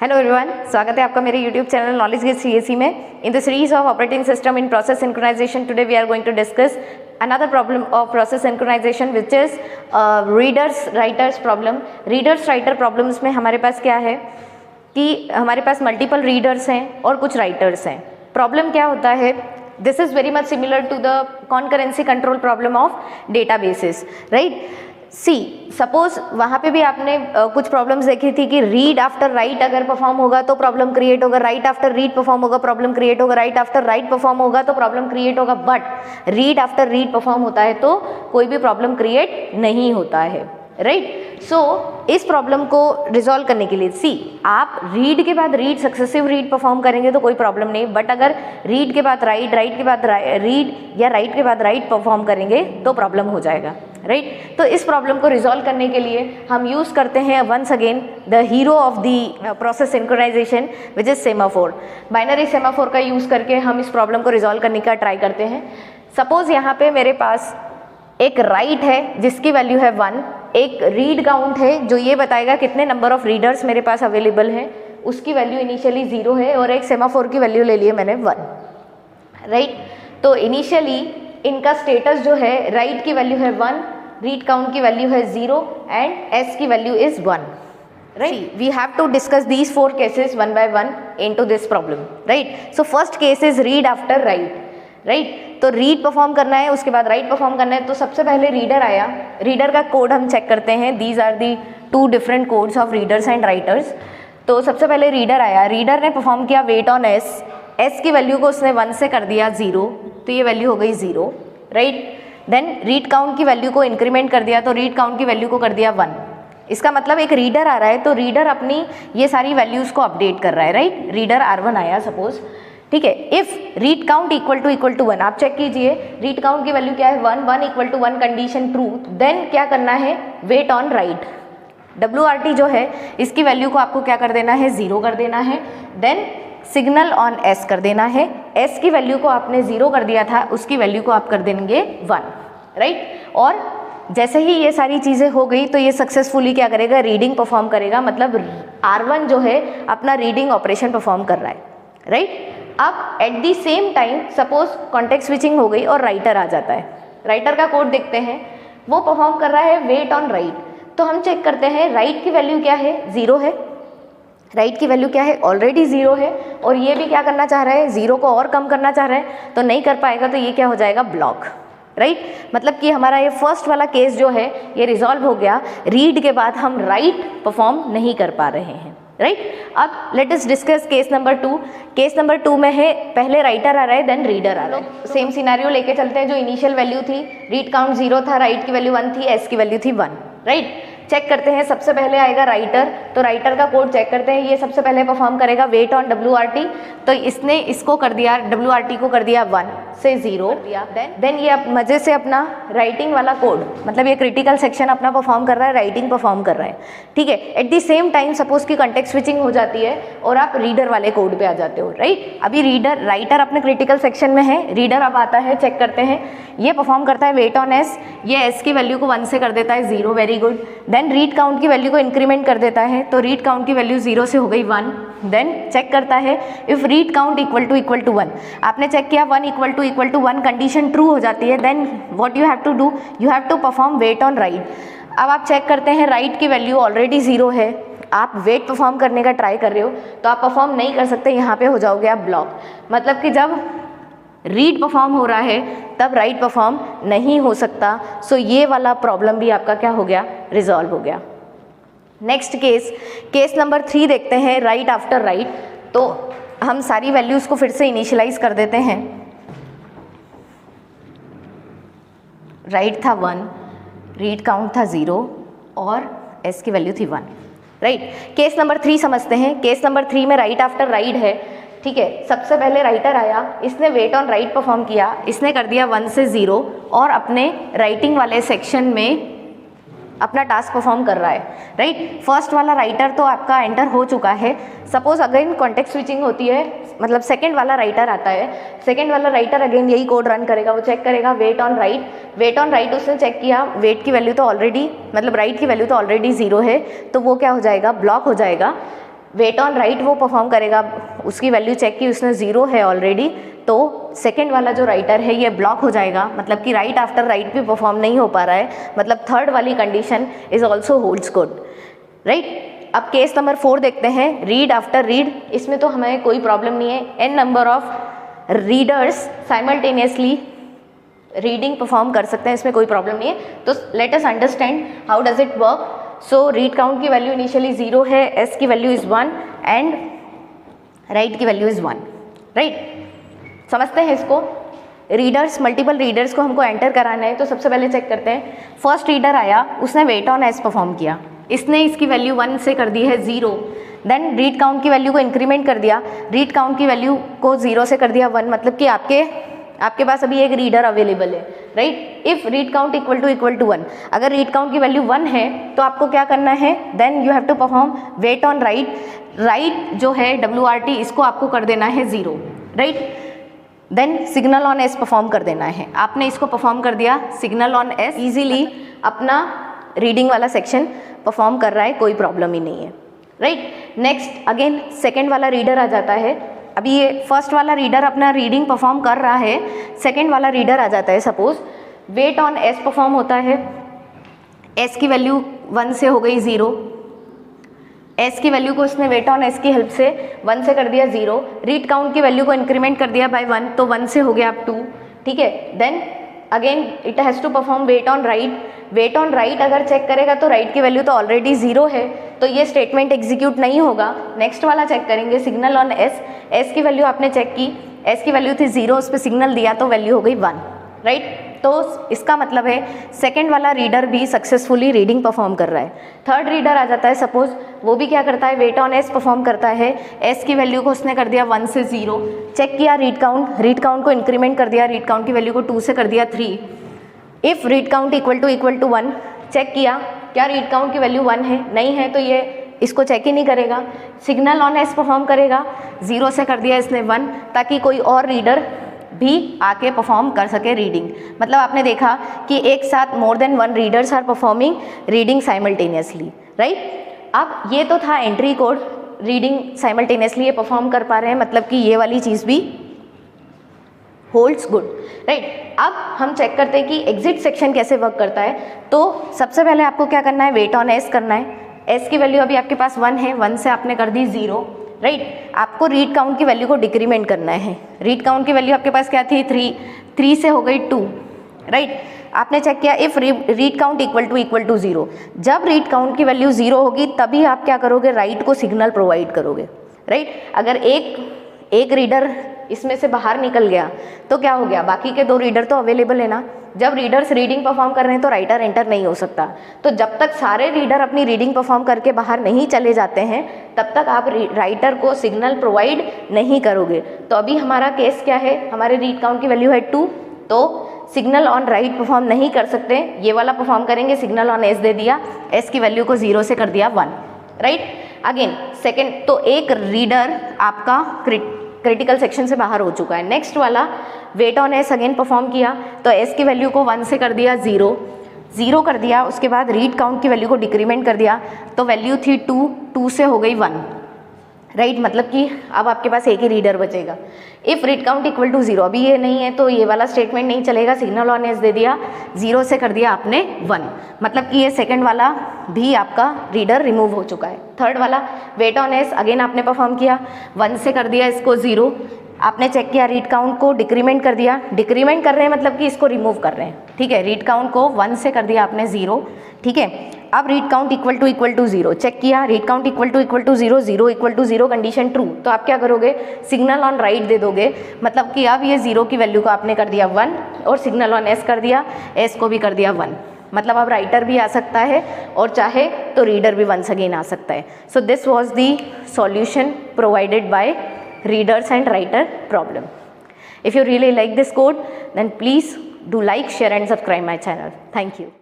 Hello everyone, स्वागत है आपका मेरे YouTube channel Knowledge Gate CSE में। In the series of operating system in process synchronization today we are going to discuss another problem of process synchronization which is readers writers problem। readers writer problems में हमारे पास क्या है कि हमारे पास multiple readers हैं और कुछ राइटर्स हैं। प्रॉब्लम क्या होता है, this is very much similar to the concurrency control problem of databases, right. See suppose वहाँ पे भी आपने कुछ प्रॉब्लम्स देखी थी कि रीड आफ्टर राइट अगर परफॉर्म होगा तो प्रॉब्लम क्रिएट होगा, राइट आफ्टर रीड परफॉर्म होगा प्रॉब्लम क्रिएट होगा, राइट आफ्टर राइट परफॉर्म होगा तो प्रॉब्लम क्रिएट होगा, but read after read perform होता है तो कोई भी प्रॉब्लम क्रिएट नहीं होता है, राइट। सो इस प्रॉब्लम को रिजॉल्व करने के लिए सी आप रीड के बाद रीड सक्सेसिव रीड परफॉर्म करेंगे तो कोई प्रॉब्लम नहीं, बट अगर रीड के बाद राइट, राइट के बाद रीड या राइट के बाद राइट परफॉर्म करेंगे तो प्रॉब्लम हो जाएगा, राइट। तो इस प्रॉब्लम को रिजॉल्व करने के लिए हम यूज करते हैं once again the hero of the process synchronization which is semaphore. Binary semaphore का यूज करके हम इस प्रॉब्लम को रिजॉल्व करने का ट्राई करते हैं। सपोज यहाँ पे मेरे पास एक राइट है जिसकी वैल्यू है 1, एक रीड काउंट है जो ये बताएगा कितने नंबर ऑफ रीडर्स मेरे पास अवेलेबल है, उसकी वैल्यू इनिशियली 0 है, और एक सेमाफोर की वैल्यू ले ली है मैंने 1, राइट। तो इनिशियली इनका स्टेटस जो है राइट की वैल्यू है 1, रीड काउंट की वैल्यू है 0 एंड एस की value is 1, right. We have to discuss these 4 cases one by one into this problem, right. So first case is read after write, right. तो read perform करना है, उसके बाद right perform करना है, तो सबसे पहले रीडर आया, रीडर का कोड हम चेक करते हैं। These are the 2 different codes of readers and writers. तो सबसे पहले रीडर आया, रीडर ने परफॉर्म किया वेट ऑन एस, एस की वैल्यू को उसने 1 से कर दिया 0, तो ये वैल्यू हो गई 0, राइट। देन रीड काउंट की वैल्यू को इंक्रीमेंट कर दिया, तो रीड काउंट की वैल्यू को कर दिया 1। इसका मतलब एक रीडर आ रहा है तो रीडर अपनी ये सारी वैल्यूज को अपडेट कर रहा है, राइट। रीडर R1 आया सपोज, ठीक है। If read count equal to 1, आप चेक कीजिए रीड काउंट की वैल्यू क्या है 1 equal to 1 condition true, then क्या करना है वेट ऑन राइट, WRT जो है इसकी वैल्यू को आपको क्या कर देना है 0 कर देना है, देन सिग्नल ऑन S कर देना है, S की वैल्यू को आपने 0 कर दिया था, उसकी वैल्यू को आप कर देंगे 1, राइट। और जैसे ही ये सारी चीज़ें हो गई तो ये सक्सेसफुली क्या करेगा, रीडिंग परफॉर्म करेगा, मतलब R1 जो है अपना रीडिंग ऑपरेशन परफॉर्म कर रहा है, राइट। अब at the same time suppose context switching हो गई और राइटर आ जाता है, राइटर का कोड देखते हैं, वो परफॉर्म कर रहा है वेट ऑन राइट। तो हम चेक करते हैं राइट की वैल्यू क्या है 0 है, राइट की वैल्यू क्या है ऑलरेडी 0 है, और ये भी क्या करना चाह रहा है 0 को और कम करना चाह रहा है, तो नहीं कर पाएगा, तो ये क्या हो जाएगा ब्लॉक, राइट। मतलब कि हमारा ये फर्स्ट वाला केस जो है ये रिजॉल्व हो गया, रीड के बाद हम राइट परफॉर्म नहीं कर पा रहे हैं, राइट। अब let us discuss case number 2। Case number 2 में है पहले राइटर आ रहा है देन रीडर आ रहा है। सेम सिनेरियो लेके चलते हैं, जो इनिशियल वैल्यू थी रीड काउंट 0 था, राइट की वैल्यू 1 थी, एस की वैल्यू थी 1, राइट। चेक करते हैं, सबसे पहले आएगा राइटर, तो राइटर का कोड चेक करते हैं, ये सबसे पहले परफॉर्म करेगा वेट ऑन WRT, तो इसने इसको कर दिया WRT को कर दिया 1 से 0 दिया, देन ये मजे से अपना राइटिंग वाला कोड, मतलब ये क्रिटिकल सेक्शन अपना परफॉर्म कर रहा है, राइटिंग परफॉर्म कर रहा है, ठीक है। At the same time suppose की कॉन्टेक्स्ट स्विचिंग हो जाती है और आप रीडर वाले कोड पे आ जाते हो, राइट। अभी राइटर अपने क्रिटिकल सेक्शन में है, रीडर अब आता है, चेक करते हैं, ये परफॉर्म करता है वेट ऑन एस, ये एस की वैल्यू को 1 से कर देता है 0, very good. Then read count की वैल्यू को इंक्रीमेंट कर देता है, तो रीड काउंट की वैल्यू 0 से हो गई 1। देन चेक करता है if read count equal to 1, आपने चेक किया 1 इक्वल टू 1 कंडीशन ट्रू हो जाती है, then what you have to do, you have to perform wait on write. अब आप चेक करते हैं राइट की वैल्यू ऑलरेडी 0 है, आप वेट परफॉर्म करने का ट्राई कर रहे हो तो आप परफॉर्म नहीं कर सकते, यहाँ पे हो जाओगे आप ब्लॉक। मतलब कि जब रीड परफॉर्म हो रहा है तब राइट परफॉर्म नहीं हो सकता। सो ये वाला प्रॉब्लम भी आपका क्या हो गया, रिजॉल्व हो गया। नेक्स्ट केस नंबर 3 देखते हैं, राइट आफ्टर राइट। तो हम सारी वैल्यूज को फिर से इनिशियलाइज कर देते हैं, राइट था 1, रीड काउंट था 0 और एस की वैल्यू थी 1, राइट। केस नंबर 3 समझते हैं। केस नंबर 3 में राइट आफ्टर राइट है, ठीक है। सबसे पहले राइटर आया, इसने वेट ऑन राइट परफॉर्म किया, इसने कर दिया 1 से 0 और अपने राइटिंग वाले सेक्शन में अपना टास्क परफॉर्म कर रहा है, राइट। फर्स्ट वाला राइटर तो आपका एंटर हो चुका है। सपोज अगेन कॉन्टेक्स्ट स्विचिंग होती है, मतलब सेकंड वाला राइटर आता है, सेकंड वाला राइटर अगेन यही कोड रन करेगा, वो चेक करेगा wait on write, wait on write उसने चेक किया, वेट की वैल्यू तो ऑलरेडी, मतलब राइट की वैल्यू तो ऑलरेडी 0 है, तो वो क्या हो जाएगा, ब्लॉक हो जाएगा। वेट ऑन राइट वो परफॉर्म करेगा, उसकी वैल्यू चेक की उसने 0 है ऑलरेडी, तो सेकेंड वाला जो राइटर है ये ब्लॉक हो जाएगा, मतलब कि राइट आफ्टर राइट भी परफॉर्म नहीं हो पा रहा है, मतलब थर्ड वाली condition is also holds good, right. अब केस नंबर 4 देखते हैं, रीड आफ्टर रीड। इसमें तो हमें कोई प्रॉब्लम नहीं है, n number of readers simultaneously reading perform कर सकते हैं, इसमें कोई प्रॉब्लम नहीं है। तो let us understand how does it work. So read count की वैल्यू इनिशियली 0 है, s की वैल्यू इज 1 एंड राइट की वैल्यू इज 1, राइट। समझते हैं इसको। रीडर्स, मल्टीपल रीडर्स को हमको एंटर कराना है, तो सबसे पहले चेक करते हैं। फर्स्ट रीडर आया, उसने वेट ऑन एस परफॉर्म किया, इसने इसकी वैल्यू 1 से कर दी है 0, देन रीड काउंट की वैल्यू को इंक्रीमेंट कर दिया, रीड काउंट की वैल्यू को 0 से कर दिया 1, मतलब कि आपके पास अभी एक रीडर अवेलेबल है, right. If read count equal to 1, अगर रीड काउंट की वैल्यू 1 है तो आपको क्या करना है, then you have to perform wait on write. Write जो है WRT, इसको आपको कर देना है 0, right. Then signal on S perform कर देना है, आपने इसको परफॉर्म कर दिया, सिग्नल ऑन एस इजीली अपना रीडिंग वाला सेक्शन परफॉर्म कर रहा है, कोई प्रॉब्लम ही नहीं है, राइट। नेक्स्ट अगेन सेकेंड वाला रीडर आ जाता है। अभी ये फर्स्ट वाला रीडर अपना रीडिंग परफॉर्म कर रहा है, सेकेंड वाला रीडर आ जाता है, suppose wait on S perform होता है, एस की वैल्यू 1 से हो गई 0, एस की वैल्यू को इसने वेट ऑन एस की हेल्प से 1 से कर दिया 0, रीड काउंट की वैल्यू को इंक्रीमेंट कर दिया बाय 1, तो 1 से हो गया अब 2, ठीक है। Then again it has to perform wait on write. Wait on write अगर चेक करेगा तो राइट की वैल्यू तो ऑलरेडी 0 है, तो ये स्टेटमेंट एग्जीक्यूट नहीं होगा। नेक्स्ट वाला चेक करेंगे, सिग्नल ऑन एस, एस की वैल्यू आपने चेक की, एस की वैल्यू थी 0, उस पर सिग्नल दिया तो वैल्यू हो गई 1, राइट। तो इसका मतलब है सेकेंड वाला रीडर भी सक्सेसफुली रीडिंग परफॉर्म कर रहा है। थर्ड रीडर आ जाता है, सपोज वो भी क्या करता है, वेट ऑन एस परफॉर्म करता है, एस की वैल्यू को उसने कर दिया 1 से 0, चेक किया रीड काउंट को इंक्रीमेंट कर दिया, रीड काउंट की वैल्यू को 2 से कर दिया 3। If read count equal to 1, check किया क्या रीड काउंट की वैल्यू 1 है, नहीं है तो ये इसको चेक ही नहीं करेगा, सिग्नल ऑन एस परफॉर्म करेगा, 0 से कर दिया इसने 1, ताकि कोई और रीडर भी आके परफॉर्म कर सके रीडिंग। मतलब आपने देखा कि एक साथ more than 1 readers are performing reading simultaneously, right. अब ये तो था एंट्री कोड, रीडिंग साइमल्टेनियसली ये परफॉर्म कर पा रहे हैं, मतलब कि ये वाली चीज़ भी होल्ड्स गुड, राइट। अब हम चेक करते हैं कि एग्जिट सेक्शन कैसे वर्क करता है। तो सबसे पहले आपको क्या करना है, वेट ऑन एस करना है, एस की वैल्यू अभी आपके पास 1 है, 1 से आपने कर दी 0, राइट। आपको रीड काउंट की वैल्यू को डिक्रीमेंट करना है, रीड काउंट की वैल्यू आपके पास क्या थी 3 से हो गई 2, राइट। आपने चेक किया if read count equal to 0, जब रीड काउंट की वैल्यू 0 होगी तभी आप क्या करोगे, राइट को सिग्नल प्रोवाइड करोगे, राइट। अगर एक रीडर इसमें से बाहर निकल गया तो क्या हो गया, बाकी के 2 रीडर तो अवेलेबल है ना। जब रीडर्स रीडिंग परफॉर्म कर रहे हैं तो राइटर एंटर नहीं हो सकता, तो जब तक सारे रीडर अपनी रीडिंग परफॉर्म करके बाहर नहीं चले जाते हैं तब तक आप राइटर को सिग्नल प्रोवाइड नहीं करोगे। तो अभी हमारा केस क्या है, हमारे रीड काउंट की वैल्यू है 2, तो सिग्नल ऑन राइट परफॉर्म नहीं कर सकते, ये वाला परफॉर्म करेंगे, सिग्नल ऑन एस दे दिया, एस की वैल्यू को 0 से कर दिया 1, राइट। अगेन सेकेंड, तो एक रीडर आपका क्रिटिकल सेक्शन से बाहर हो चुका है। नेक्स्ट वाला wait on S again perform किया, तो एस की वैल्यू को 1 से कर दिया 0 कर दिया, उसके बाद रीड काउंट की वैल्यू को डिक्रीमेंट कर दिया, तो वैल्यू थी 2 से हो गई 1, राइट। मतलब कि अब आपके पास एक ही रीडर बचेगा। If read count equal to 0, अभी ये नहीं है तो ये वाला स्टेटमेंट नहीं चलेगा, सिग्नल ऑन एस दे दिया, 0 से कर दिया आपने 1, मतलब कि ये सेकंड वाला भी आपका रीडर रिमूव हो चुका है। थर्ड वाला वेट ऑन एस अगेन आपने परफॉर्म किया, 1 से कर दिया इसको 0, आपने चेक किया रीड काउंट को डिक्रीमेंट कर दिया, डिक्रीमेंट कर रहे हैं मतलब कि इसको रिमूव कर रहे हैं, ठीक है। रीड काउंट को 1 से कर दिया आपने 0, ठीक है। अब read count equal to 0, check किया read count equal to 0, 0 equal to 0 condition true, तो आप क्या करोगे, सिग्नल ऑन राइट दे दोगे, मतलब कि अब ये 0 की वैल्यू को आपने कर दिया 1 और सिग्नल ऑन एस कर दिया, एस को भी कर दिया 1, मतलब अब राइटर भी आ सकता है और चाहे तो रीडर भी वंस अगेन आ सकता है। So this was the solution provided by readers and writer problem. If you really like this code, then please do like, share and subscribe my channel. Thank you.